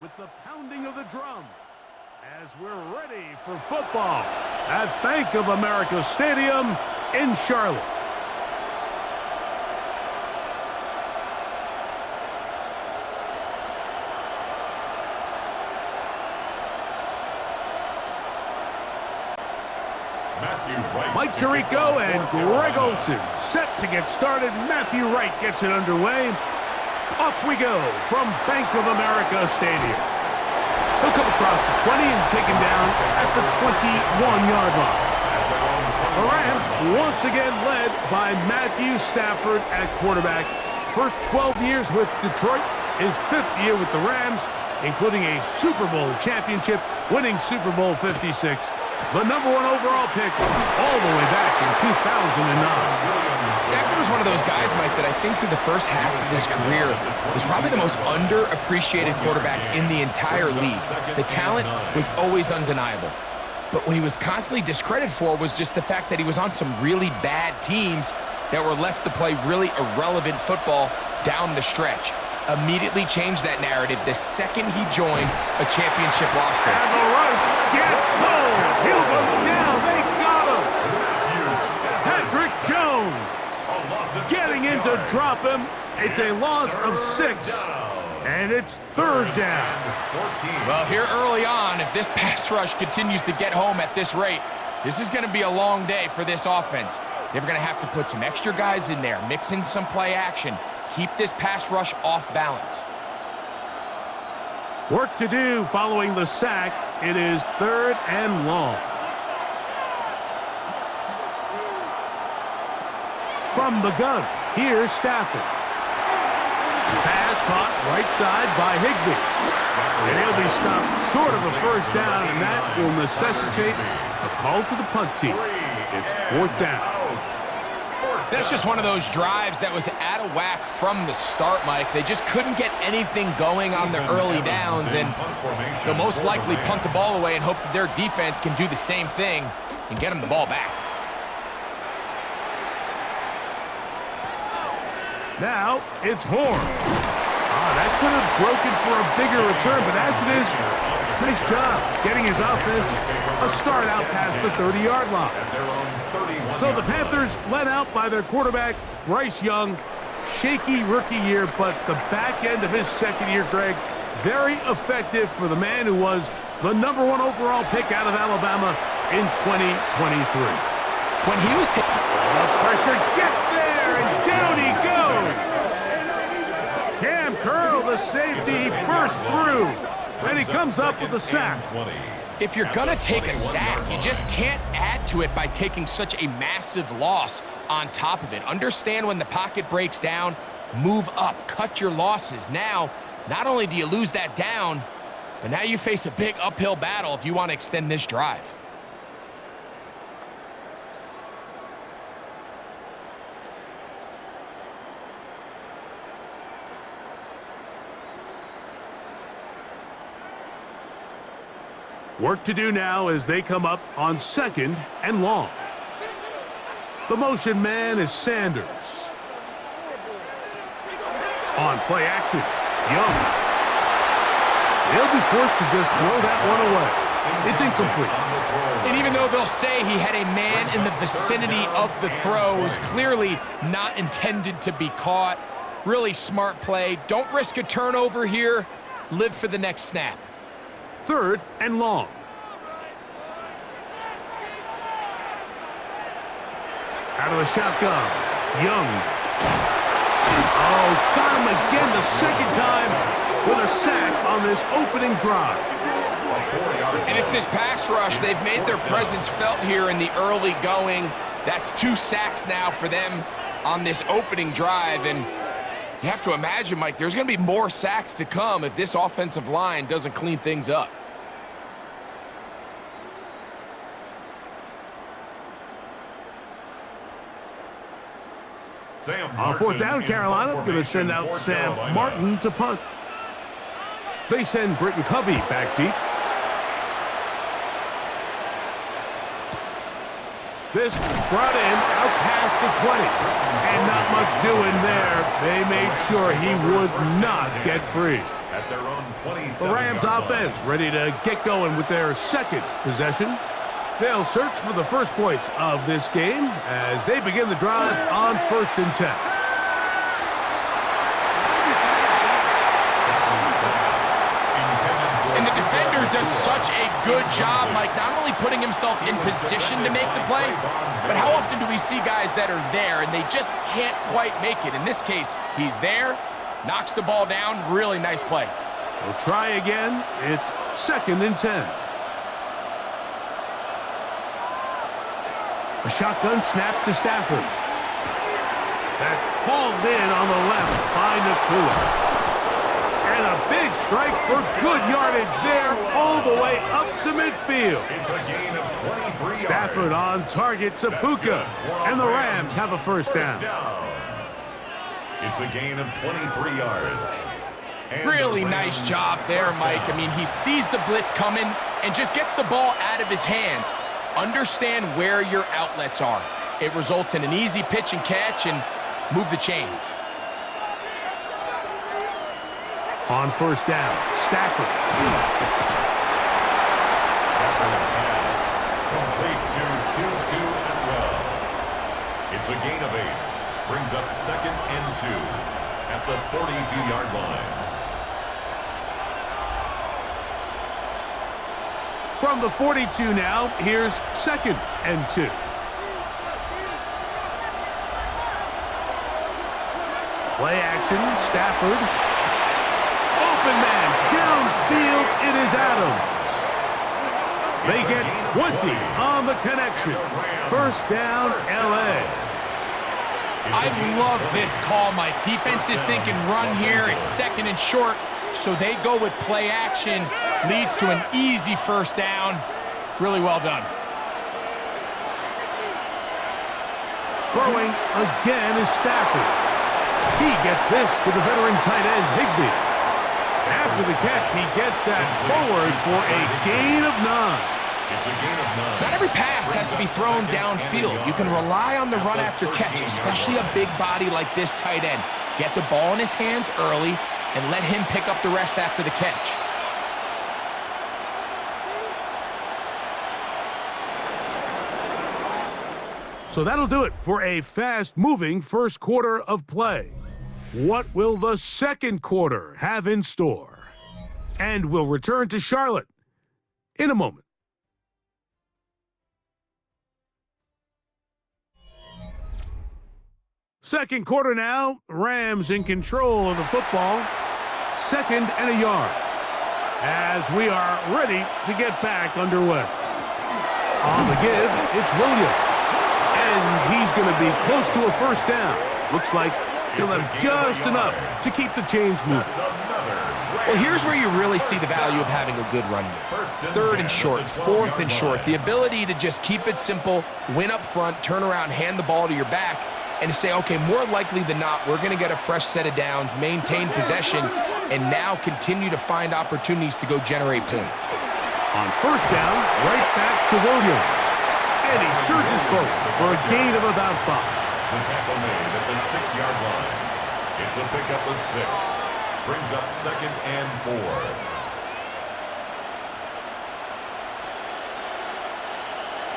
With the pounding of the drum as we're ready for football at Bank of America Stadium in Charlotte. Mike Tirico and Greg Olsen set to get started. Matthew Wright gets it underway. Off we go from Bank of America Stadium. He'll come across the 20 and taken down at the 21-yard line. The Rams once again led by Matthew Stafford at quarterback. First 12 years with Detroit, his 5th year with the Rams, including a Super Bowl championship, winning Super Bowl 56. The #1 overall pick all the way back in 2009. Stafford was one of those guys, Mike, that I think through the first half of his career was probably the most underappreciated quarterback in the entire league. The talent was always undeniable. But what he was constantly discredited for was just the fact that he was on some really bad teams that were left to play really irrelevant football down the stretch. Immediately changed that narrative the second he joined a championship roster. And the rush gets home. He'll go down. They got him. Patrick Jones getting in to drop him. It's a loss of 6, and it's 3rd down. Well, here early on, if this pass rush continues to get home at this rate, this is going to be a long day for this offense. They're going to have to put some extra guys in there, mix in some play action, keep this pass rush off balance. Work to do following the sack. It is 3rd and long. From the gun, here's Stafford. Pass caught right side by Higbee. And he'll be stopped short of a 1st down, and that will necessitate a call to the punt team. It's 4th down. That's just one of those drives that was out of whack from the start, Mike. They just couldn't get anything going on the early downs, and they'll most likely punt the ball away and hope that their defense can do the same thing and get them the ball back. Now it's Horn. That could have broken for a bigger return, but as it is, nice job getting his offense a start out past the 30-yard line. So the Panthers led out by their quarterback, Bryce Young. Shaky rookie year, but the back end of his 2nd year, Greg, very effective for the man who was the #1 overall pick out of Alabama in 2023. When he was the pressure gets there, and down he goes. Cam Curl, the safety, bursts through, and he comes up with the sack. If you're going to take a sack, you just can't add to it by taking such a massive loss on top of it. Understand when the pocket breaks down, move up, cut your losses. Now, not only do you lose that down, but now you face a big uphill battle if you want to extend this drive. Work to do now as they come up on 2nd and long. The motion man is Sanders. On play action, Young. He'll be forced to just throw that one away. It's incomplete. And even though they'll say he had a man in the vicinity of the throw, it was clearly not intended to be caught. Really smart play. Don't risk a turnover here. Live for the next snap. 3rd and long. Out of the shotgun, Young. Oh, got him again the 2nd time with a sack on this opening drive. And it's this pass rush. They've made their presence felt here in the early going. That's 2 sacks now for them on this opening drive, and you have to imagine, Mike, there's going to be more sacks to come if this offensive line doesn't clean things up. On 4th down, Carolina going to send out Sam Martin to punt. They send Britton Covey back deep. This brought in out past the 20. And not much doing there. They made sure he would not get free. at their own 27-yard The Rams offense ready to get going with their second possession. They'll search for the first points of this game as they begin the drive on 1st and 10. And the defender does such a good job, Mike, not only putting himself in position to make the play, but how often do we see guys that are there and they just can't quite make it? In this case, he's there, knocks the ball down, really nice play. They'll try again. It's 2nd and 10. A shotgun snap to Stafford. That's hauled in on the left by Nakua. And a big strike for good yardage there all the way up to midfield. It's a gain of 23 yards. Stafford on target to Puka. And the Rams have a first down. It's a gain of 23 yards. And Really nice job there, Mike. I mean, he sees the blitz coming and just gets the ball out of his hands. Understand where your outlets are. It results in an easy pitch and catch and move the chains. On 1st down, Stafford. Stafford's pass complete to Tutu Atwell. It's a gain of 8. Brings up 2nd and 2 at the 42-yard line. From the 42 now, here's 2nd and 2. Play action, Stafford. Open man, downfield, it is Adams. They get 20 on the connection. 1st down, L.A. I love this call, Mike. Defense is thinking run here. It's 2nd and short, so they go with play action. Leads to an easy 1st down. Really well done. Throwing again is Stafford. He gets this to the veteran tight end, Higbee. After the catch, he gets that forward for a gain of 9. It's a gain of 9. Not every pass has to be thrown downfield. You can rely on the run after catch, especially a big body like this tight end. Get the ball in his hands early and let him pick up the rest after the catch. So that'll do it for a fast-moving first quarter of play. What will the second quarter have in store? And we'll return to Charlotte in a moment. Second quarter now, Rams in control of the football. 2nd and a yard as we are ready to get back underway. On the give, it's Williams. And he's going to be close to a 1st down. Looks like he'll have just enough to keep the chains moving. Well, here's where you really see the value of having a good run game. 3rd and short, 4th and short. The ability to just keep it simple, win up front, turn around, hand the ball to your back, and to say, okay, more likely than not, we're going to get a fresh set of downs, maintain possession, and now continue to find opportunities to go generate points. On 1st down, right back to Williams. And he surges forward for a gain of about 5. The tackle made at the 6-yard line. It's a pickup of 6. Brings up 2nd and 4.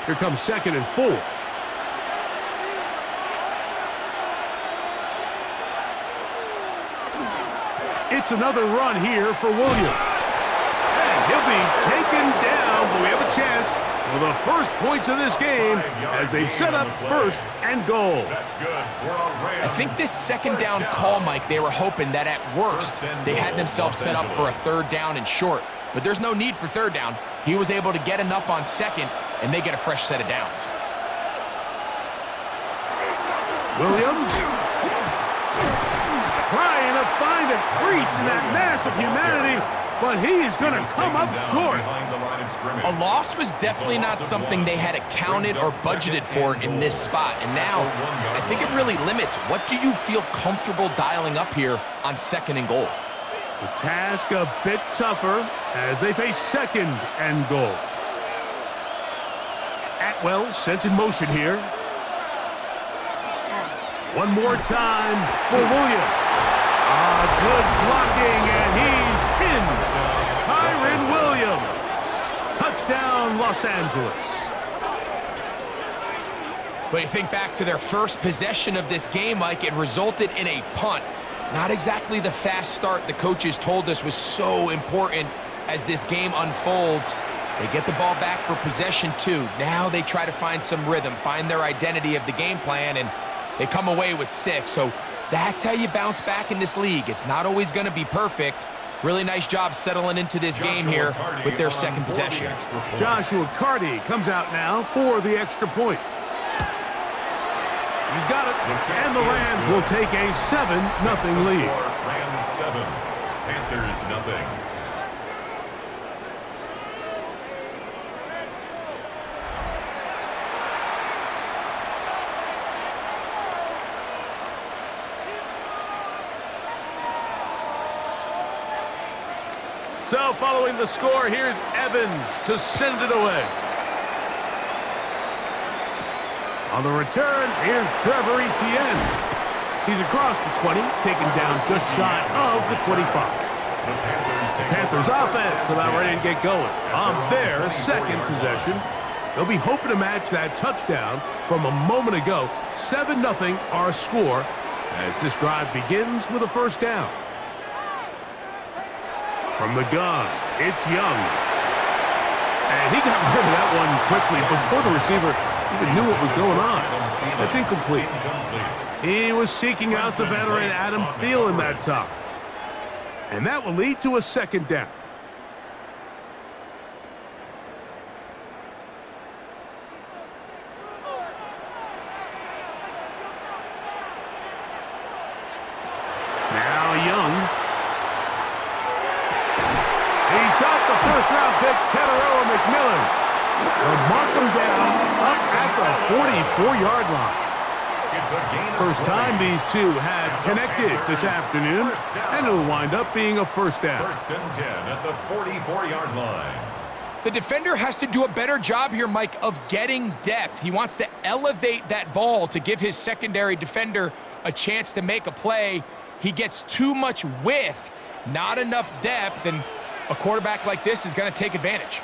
Here comes 2nd and 4. It's another run here for Williams. And he'll be taken down, but we have a chance for the first points of this game as they've set up 1st and goal. That's good for a Rams. I think this 2nd down call, Mike, they were hoping that at worst they had themselves set up for a 3rd down and short. But there's no need for 3rd down. He was able to get enough on 2nd, and they get a fresh set of downs. Williams trying to find a crease in that mass of humanity, but he is going to come up short. A loss was definitely not something they had accounted or budgeted for in this spot. And now, I think it really limits what do you feel comfortable dialing up here on 2nd and goal. The task a bit tougher as they face 2nd and goal. Atwell sent in motion here. One more time for Williams. Good blocking, and he's in. Kyren Williams. Touchdown, Los Angeles. But you think back to their first possession of this game, Mike, it resulted in a punt. Not exactly the fast start the coaches told us was so important as this game unfolds. They get the ball back for possession 2. Now they try to find some rhythm, find their identity of the game plan, and they come away with 6. So that's how you bounce back in this league. It's not always going to be perfect. Really nice job settling into this game here with their second possession. Joshua Carty comes out now for the extra point. He's got it, and the Rams will take a 7-0 lead. Rams 7, Panthers nothing. So following the score, here's Evans to send it away. On the return, here's Trevor Etienne. He's across the 20, taken down just shy of the 25. The Panthers offense about ready to get going on their second possession. They'll be hoping to match that touchdown from a moment ago. 7-0 our score as this drive begins with a first down. From the gun, it's Young. And he got rid of that one quickly before the receiver even knew what was going on. That's incomplete. He was seeking out the veteran Adam Thielen that time. And that will lead to a second down. Now Young. He's got the first-round pick, Teteroa McMillan. They'll mark him down up at the 44-yard line. First time these two have connected this afternoon, and it'll wind up being a first down. First and 10 at the 44-yard line. The defender has to do a better job here, Mike, of getting depth. He wants to elevate that ball to give his secondary defender a chance to make a play. He gets too much width, not enough depth, and a quarterback like this is going to take advantage.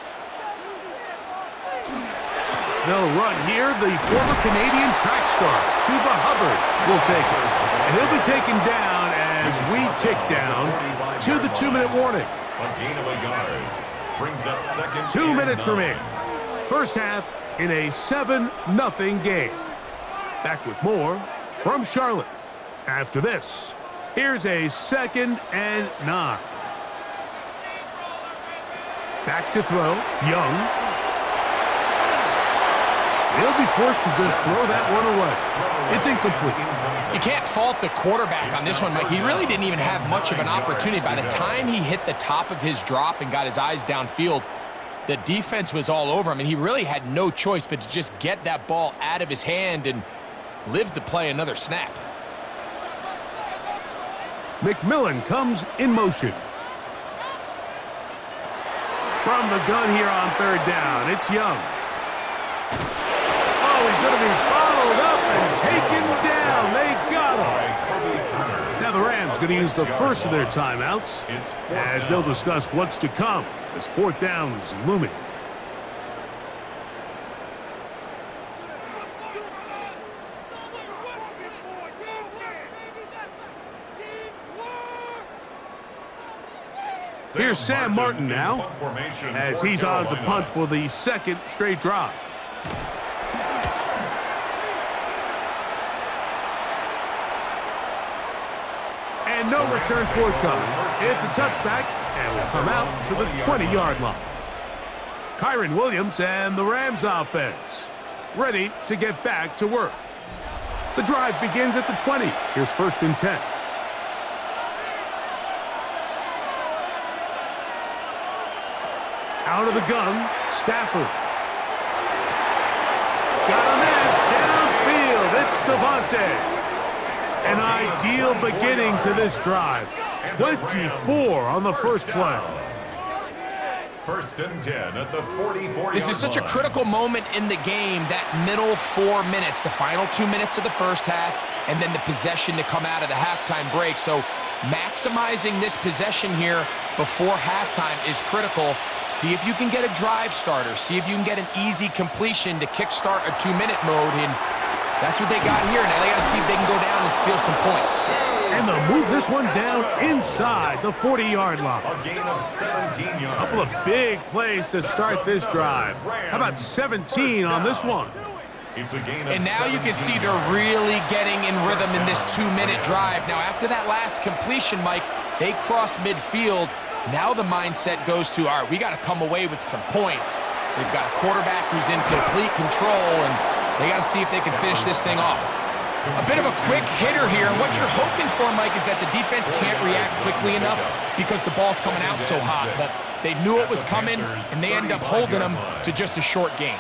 They'll run here. The former Canadian track star, Chuba Hubbard, will take it. And he'll be taken down as we tick down to the 2-minute warning. A gain of a yard. Brings up second. 2 minutes remaining. First half in a 7-0 game. Back with more from Charlotte. After this, here's a 2nd and 9. Back to throw. Young. He'll be forced to just throw that one away. It's incomplete. You can't fault the quarterback on this one, Mike. He really didn't even have much of an opportunity. By the time he hit the top of his drop and got his eyes downfield, the defense was all over him, and he really had no choice but to just get that ball out of his hand and live to play another snap. McMillan comes in motion. From the gun here on third down, it's Young. He's going to be bottled up and taken down. They got him. Now the Rams going to use the first of their timeouts as they'll discuss what's to come as fourth down is looming. Here's Sam Martin now as he's on to punt for the second straight drive. And no return forthcoming. It's a touchback, and will come out to the 20-yard line. Kyren Williams and the Rams offense ready to get back to work. The drive begins at the 20. Here's 1st and 10. Out of the gun, Stafford. Got him in, downfield, it's Devontae. An ideal beginning to this drive. 24 on the first play. 1st and 10 at the 44-yard line. This is such a critical moment in the game, that middle 4 minutes, the final 2 minutes of the first half, and then the possession to come out of the halftime break. So maximizing this possession here before halftime is critical. See if you can get a drive starter. See if you can get an easy completion to kickstart a 2-minute mode, and that's what they got here. Now they got to see if they can go down and steal some points. And they'll move this one down inside the 40-yard line. A gain of 17 yards. Couple of big plays to start this drive. How about 17 on this one? It's a gain of And now you can see they're really getting in rhythm in this 2-minute drive. Now, after that last completion, Mike, they cross midfield. Now the mindset goes to, all right, we got to come away with some points. They've got a quarterback who's in complete control, and they got to see if they can finish this thing off. A bit of a quick hitter here. What you're hoping for, Mike, is that the defense can't react quickly enough because the ball's coming out so hot. But they knew it was coming, and they end up holding them to just a short gain.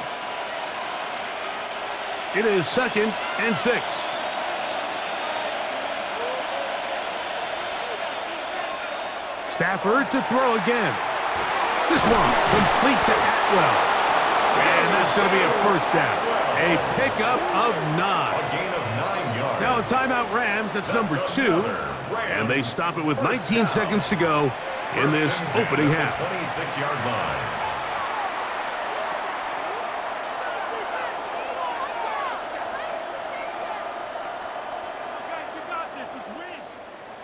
It is 2nd and 6. Stafford to throw again. This one complete to Atwell. And that's going to be a first down. A pickup of 9. A gain of 9 yards. Now a timeout Rams, that's number 2. And they stop it with 19 seconds to go in this opening half. 26-yard line.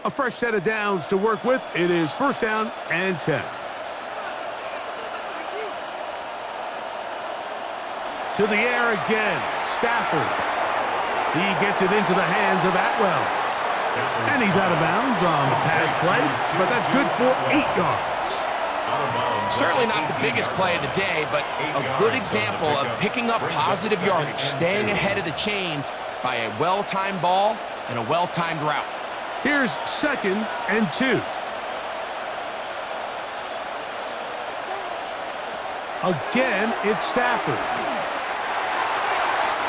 A fresh set of downs to work with. It is 1st down and 10. To the air again. Stafford. He gets it into the hands of Atwell. And he's out of bounds on the pass play, but that's good for 8 yards. Certainly not the biggest play of the day, but a good example of picking up positive yardage, staying ahead of the chains by a well-timed ball and a well-timed route. Here's 2nd and 2. Again, it's Stafford.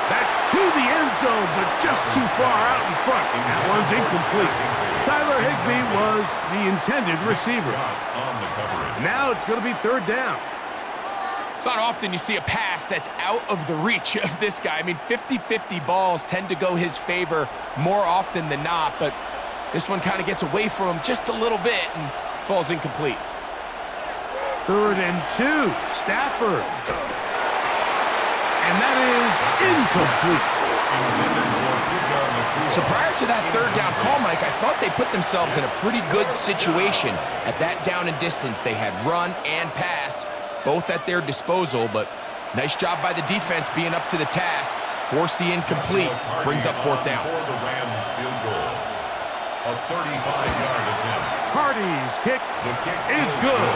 That's to the end zone, but just too far out in front. That one's incomplete. Tyler Higbee was the intended receiver. Now it's going to be 3rd down. It's not often you see a pass that's out of the reach of this guy. I mean, 50-50 balls tend to go his favor more often than not, but this one kind of gets away from him just a little bit and falls incomplete. 3rd and 2, Stafford. And that is incomplete. So prior to that 3rd down call, Mike, I thought they put themselves in a pretty good situation at that down and distance. They had run and pass, both at their disposal, but nice job by the defense being up to the task. Forced the incomplete, brings up 4th down. For the Rams field goal. A 35-yard attempt. Hardy's kick The kick is good.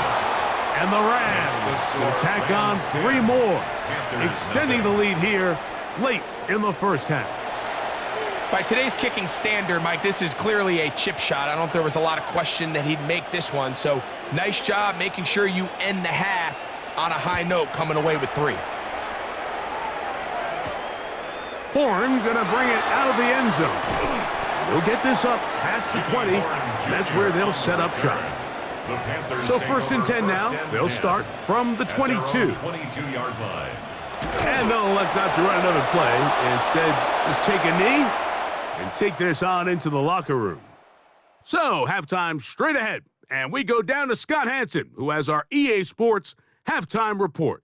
And the Rams will tack on 3 more, extending the lead here late in the first half. By today's kicking standard, Mike, this is clearly a chip shot. I don't think there was a lot of question that he'd make this one. So nice job making sure you end the half on a high note, coming away with 3. Horn going to bring it out of the end zone. They'll get this up past the 20. That's where they'll set up shop. So 1st and 10 now. They'll start from the 22. 22-yard line. And they'll elect not to run another play. Instead, just take a knee and take this on into the locker room. So halftime straight ahead. And we go down to Scott Hanson, who has our EA Sports halftime report.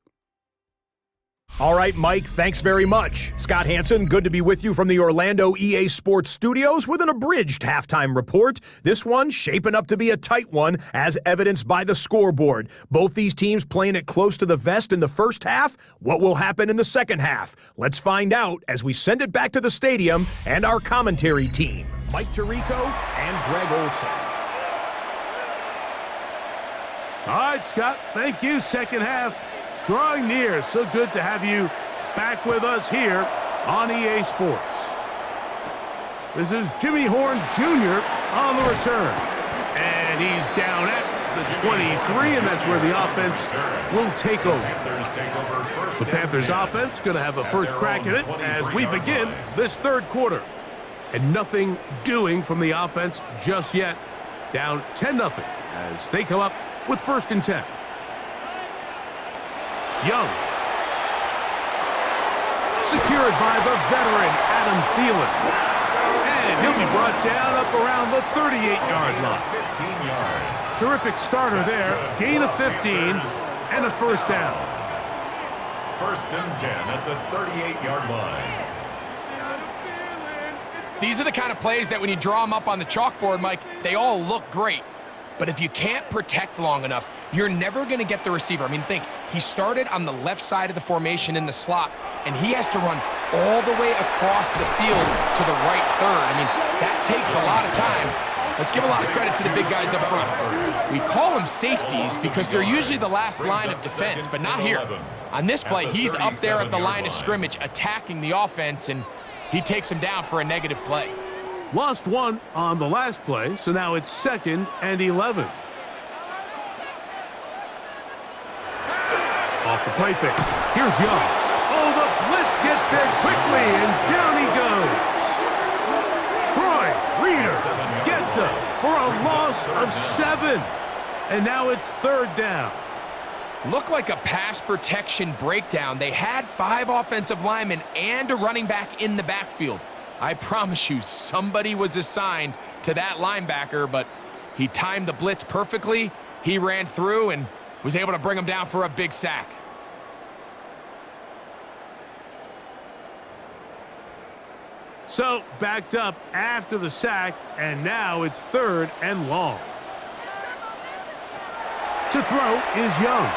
All right, Mike, thanks very much. Scott Hanson, good to be with you from the Orlando EA Sports Studios with an abridged halftime report. This one shaping up to be a tight one, as evidenced by the scoreboard. Both these teams playing it close to the vest in the first half. What will happen in the second half? Let's find out as we send it back to the stadium and our commentary team, Mike Tirico and Greg Olson. All right, Scott, thank you. Second half drawing near. So good to have you back with us here on EA Sports. This is Jimmy Horn Jr. on the return. And he's down at the 23, and that's where the offense will take over. The Panthers offense going to have a first crack at it as we begin this 3rd quarter. And nothing doing from the offense just yet. Down 10-0 as they come up with 1st and 10. Young. Secured by the veteran Adam Thielen. And he'll be brought down up around the 38-yard line. 15 yards. Terrific starter there. Gain of 15 and a first down. First and 10 at the 38-yard line. These are the kind of plays that when you draw them up on the chalkboard, Mike, they all look great. But if you can't protect long enough, you're never going to get the receiver. I mean, think, he started on the left side of the formation in the slot, and he has to run all the way across the field to the right third. I mean, that takes a lot of time. Let's give a lot of credit to the big guys up front. We call them safeties because they're usually the last line of defense, but not here. On this play, he's up there at the line of scrimmage attacking the offense, and he takes him down for a negative play. Lost one on the last play, so now it's 2nd and 11. Off the play fake. Here's Young. Oh, the blitz gets there quickly, and down he goes. Troy Reader gets us for a loss of 7. And now it's 3rd down. Looked like a pass protection breakdown. They had 5 offensive linemen and a running back in the backfield. I promise you, somebody was assigned to that linebacker, but he timed the blitz perfectly. He ran through and was able to bring him down for a big sack. So, backed up after the sack, and now it's 3rd and long. To throw is Young.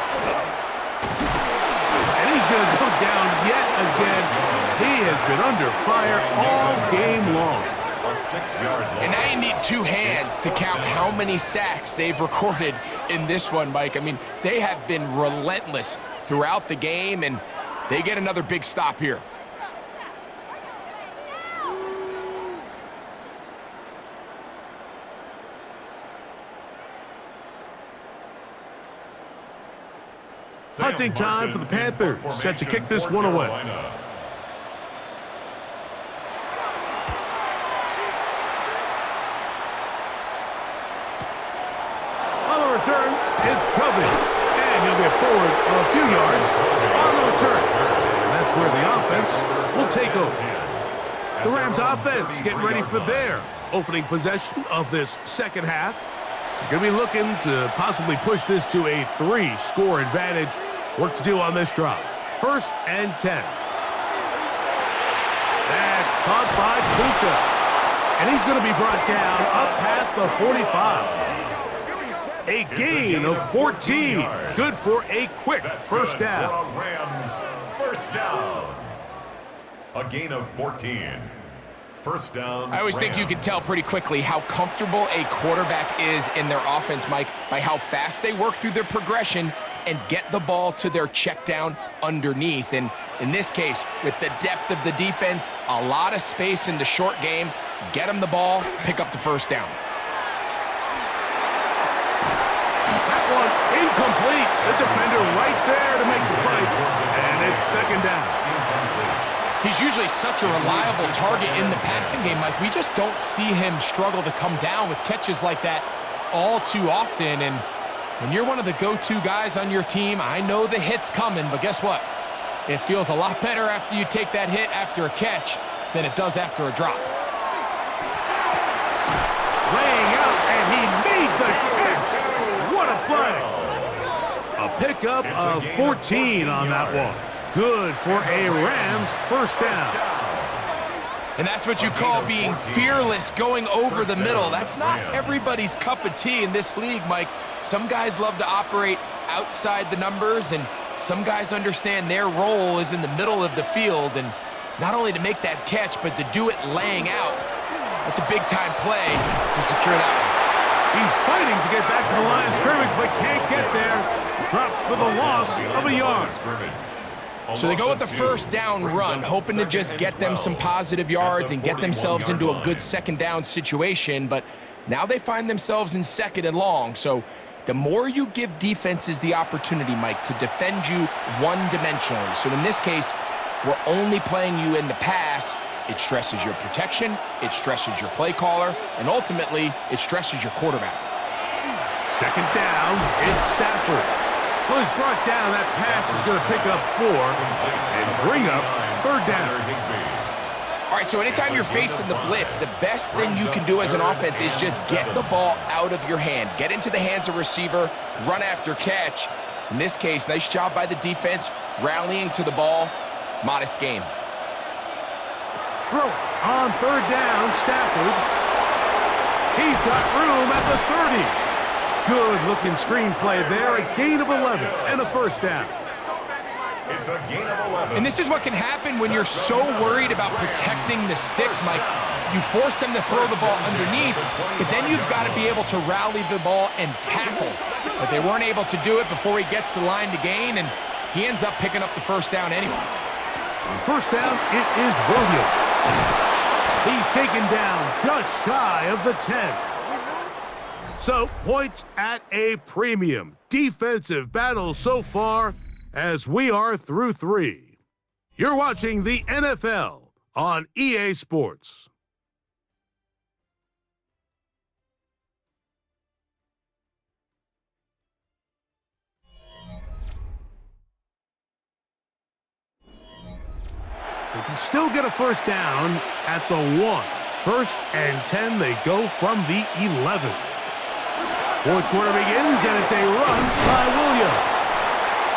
And he's going to go down yet again. He has been under fire all game long. And now you need 2 hands to count how many sacks they've recorded in this one, Mike. I mean, they have been relentless throughout the game, and they get another big stop here. Hunting time for the Panthers, set to kick this one away. On the return, it's Covey, and he'll get forward a few yards on the return. And that's where the offense will take over. The Rams offense getting ready for their opening possession of this second half. They're going to be looking to possibly push this to a 3-score advantage. Work to do on this drive. 1st and 10. That's caught by Puka. And he's going to be brought down up past the 45. A gain of 14. Good for a quick first down. Rams first down. A gain of 14. First down. I always think you can tell pretty quickly how comfortable a quarterback is in their offense, Mike, by how fast they work through their progression and get the ball to their check down underneath. And in this case, with the depth of the defense, a lot of space in the short game, get them the ball, pick up the first down. That one incomplete. The defender right there to make the play. And it's 2nd down. He's usually such a reliable target in the passing game, Mike. We just don't see him struggle to come down with catches like that all too often. And when you're one of the go-to guys on your team, I know the hit's coming, but guess what? It feels a lot better after you take that hit after a catch than it does after a drop. Laying out, and he made the catch. What a play. A pickup of 14 on that one. Good for a Rams first down. And that's what you call being fearless, going over the middle. That's not everybody's cup of tea in this league, Mike. Some guys love to operate outside the numbers, and some guys understand their role is in the middle of the field, and not only to make that catch, but to do it laying out. That's a big-time play to secure that one. He's fighting to get back to the line of scrimmage, but can't get there. Dropped for the loss of a yard. So they go with the first down run, hoping to just get them some positive yards and get themselves into a good 2nd down situation, but now they find themselves in 2nd and long. So the more you give defenses the opportunity, Mike, to defend you one-dimensionally. So in this case, we're only playing you in the pass. It stresses your protection, it stresses your play caller, and ultimately, it stresses your quarterback. 2nd down, it's Stafford. Well, he's brought down. That pass is going to pick up 4 and bring up 3rd down. All right, so anytime you're facing the blitz, the best thing you can do as an offense is just get the ball out of your hand. Get into the hands of receiver, run after catch. In this case, nice job by the defense, rallying to the ball. Modest gain. Throw it on third down, Stafford. He's got room at the 30. Good-looking screenplay there, a gain of 11 and a first down. It's a gain of 11. And this is what can happen when you're so worried about protecting the sticks, Mike. You force them to throw the ball underneath, but then you've got to be able to rally the ball and tackle. But they weren't able to do it before he gets the line to gain, and he ends up picking up the first down anyway. On first down, it is Williams. He's taken down just shy of the 10. So, points at a premium. Defensive battle so far, as we are through 3. You're watching the NFL on EA Sports. They can still get a first down at the 1. First and 10, they go from the 11. Fourth quarter begins, and it's a run by Williams.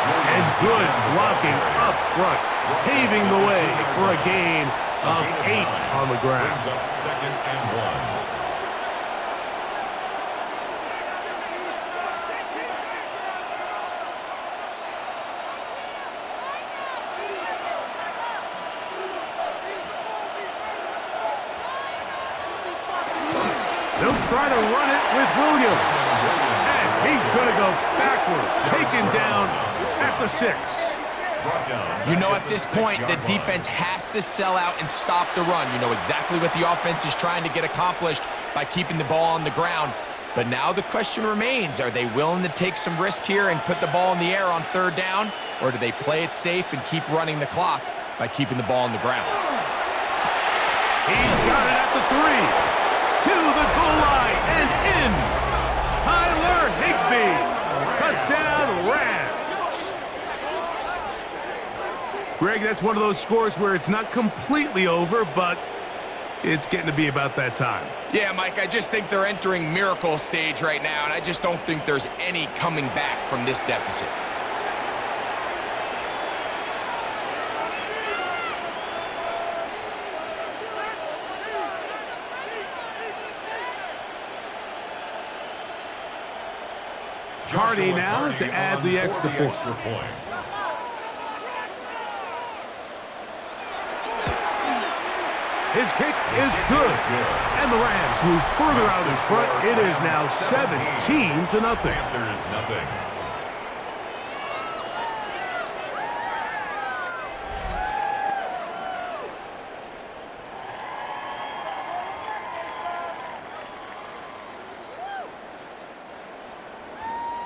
And good blocking up front, paving the way for a gain of 8 on the ground. Brings up second and 1. They'll try to run it with Williams. And he's going to go backwards, taken down at the 6. You know, at this point, the defense has to sell out and stop the run. You know exactly what the offense is trying to get accomplished by keeping the ball on the ground. But now the question remains, are they willing to take some risk here and put the ball in the air on third down? Or do they play it safe and keep running the clock by keeping the ball on the ground? He's got it at the 3. To the goal line and in. Tyler Higbee. Touchdown, Rams. Greg, that's one of those scores where it's not completely over, but it's getting to be about that time. Yeah, Mike, I just think they're entering miracle stage right now, and I just don't think there's any coming back from this deficit. Hardy now to add the extra point. His kick is good. And the Rams move further out in front. It is now 17-0. Panthers nothing.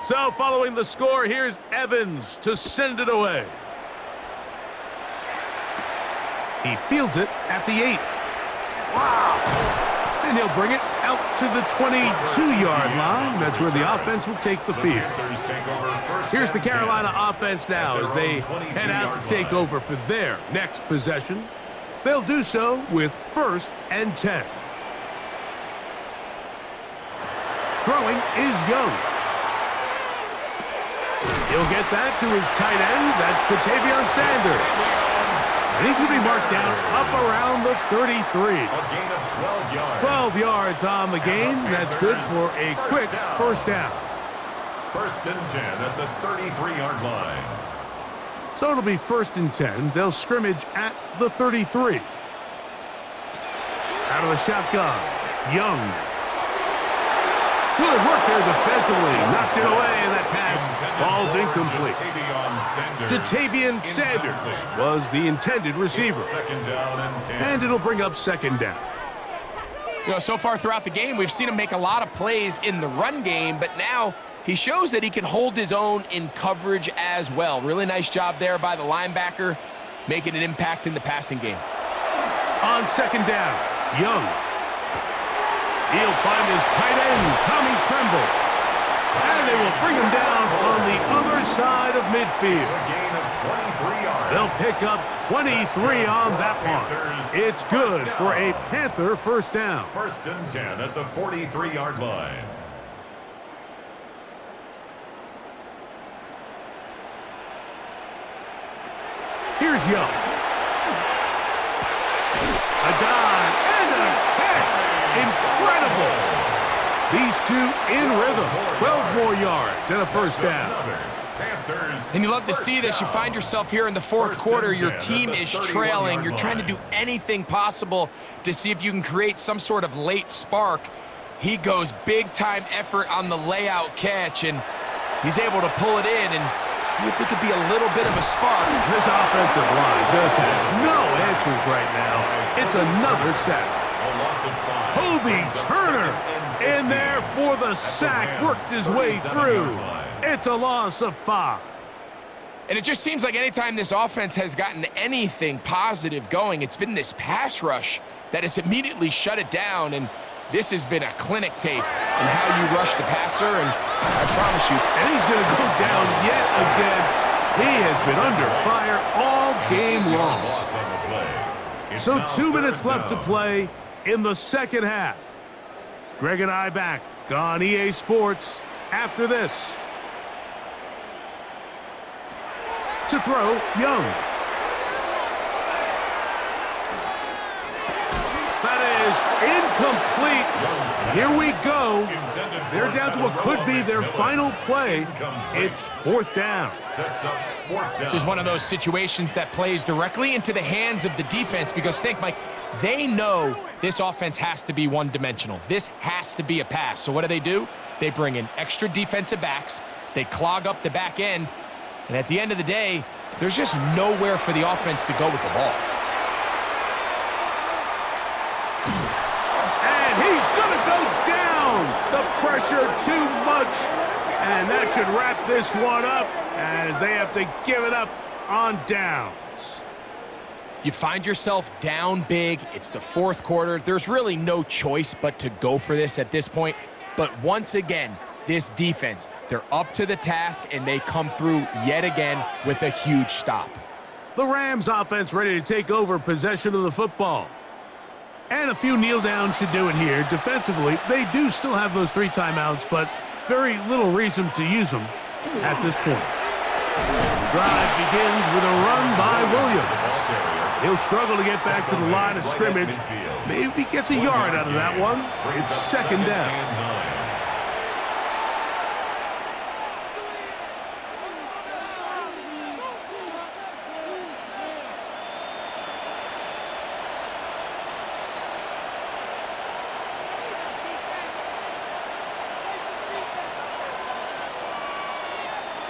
So following the score, here's Evans to send it away. He fields it at the 8. Wow. And he'll bring it out to the 22-yard line. That's where the offense will take the field. Here's the Carolina offense now as they head out to take over for their next possession. They'll do so with 1st and 10. Throwing is Young. He'll get that to his tight end. That's Ja'Tavion Sanders. And he's going to be marked down up around the 33. A gain of 12 yards. 12 yards on the gain. That's good for a quick first down. 1st and 10 at the 33-yard line. So it'll be 1st and 10. They'll scrimmage at the 33. Out of the shotgun, Young. Good work there defensively. Knocked it away, and that pass falls incomplete. Ja'Tavion Sanders was the intended receiver. Second down and 10. And it'll bring up 2nd down. You know, so far throughout the game, we've seen him make a lot of plays in the run game, but now he shows that he can hold his own in coverage as well. Really nice job there by the linebacker, making an impact in the passing game. On 2nd down, Young. He'll find his tight end, Tommy Tremble. And they will bring him down on the other side of midfield. A gain of 23 yards. They'll pick up 23 on that one. It's good for a Panther first down. 1st and 10 at the 43-yard line. Here's Young. A dive and a catch. Incredible. These two in rhythm. 12 more yards and a first down. And you love to see this. You find yourself here in the fourth quarter. Your team is trailing. You're trying to do anything possible to see if you can create some sort of late spark. He goes big-time effort on the layout catch, and he's able to pull it in and see if it could be a little bit of a spark. This offensive line just has no answers right now. It's another sack. Kobe Turner in there for the sack. Worked his way through. It's a loss of 5. And it just seems like anytime this offense has gotten anything positive going, it's been this pass rush that has immediately shut it down. And this has been a clinic tape in how you rush the passer, and I promise you. And he's going to go down yet again. He has been under fire all game long. So 2 minutes left to play in the second half. Greg and I back on EA Sports after this. To throw, Young. That is incomplete. Here we go. They're down to what could be their final play. It's 4th down. This is one of those situations that plays directly into the hands of the defense, because think, Mike, they know this offense has to be one-dimensional. This has to be a pass. So what do? They bring in extra defensive backs. They clog up the back end. And at the end of the day, there's just nowhere for the offense to go with the ball. And he's going to go down. The pressure too much. And that should wrap this one up as they have to give it up on downs. You find yourself down big. It's the fourth quarter. There's really no choice but to go for this at this point. But once again, this defense, they're up to the task, and they come through yet again with a huge stop. The Rams offense ready to take over possession of the football. And a few kneel downs should do it here. Defensively, they do still have those 3 timeouts, but very little reason to use them at this point. The drive begins with a run by Williams. He'll struggle to get back to the line of scrimmage. Maybe gets a yard out of that one. It's 2nd down.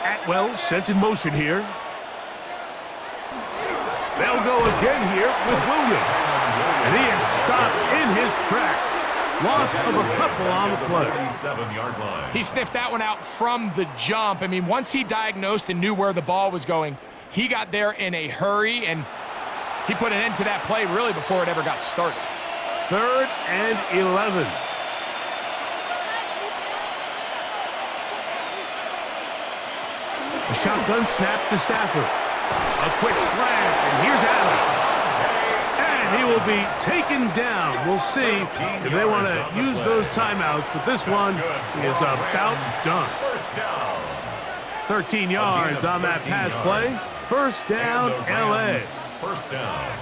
Atwell sent in motion here. They'll go again here with Williams. And he is stopped in his tracks. Loss of a couple on the play. 37-yard line. He sniffed that one out from the jump. I mean, once he diagnosed and knew where the ball was going, he got there in a hurry, and he put an end to that play really before it ever got started. 3rd and 11. A shotgun snap to Stafford. A quick slant, and here's Adams. And he will be taken down. We'll see if they want to use those timeouts, but this one is about done. 13 yards on that pass play. 1st down, L.A. 1st down.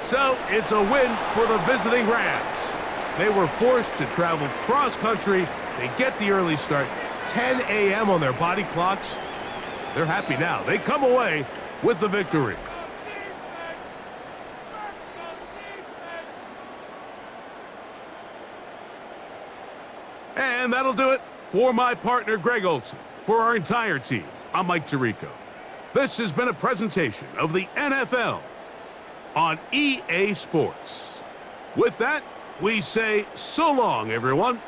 So it's a win for the visiting Rams. They were forced to travel cross-country. They get the early start, 10 a.m. on their body clocks. They're happy now. They come away with the victory. And that'll do it for my partner, Greg Olson. For our entire team, I'm Mike Tirico. This has been a presentation of the NFL on EA Sports. With that, we say so long, everyone.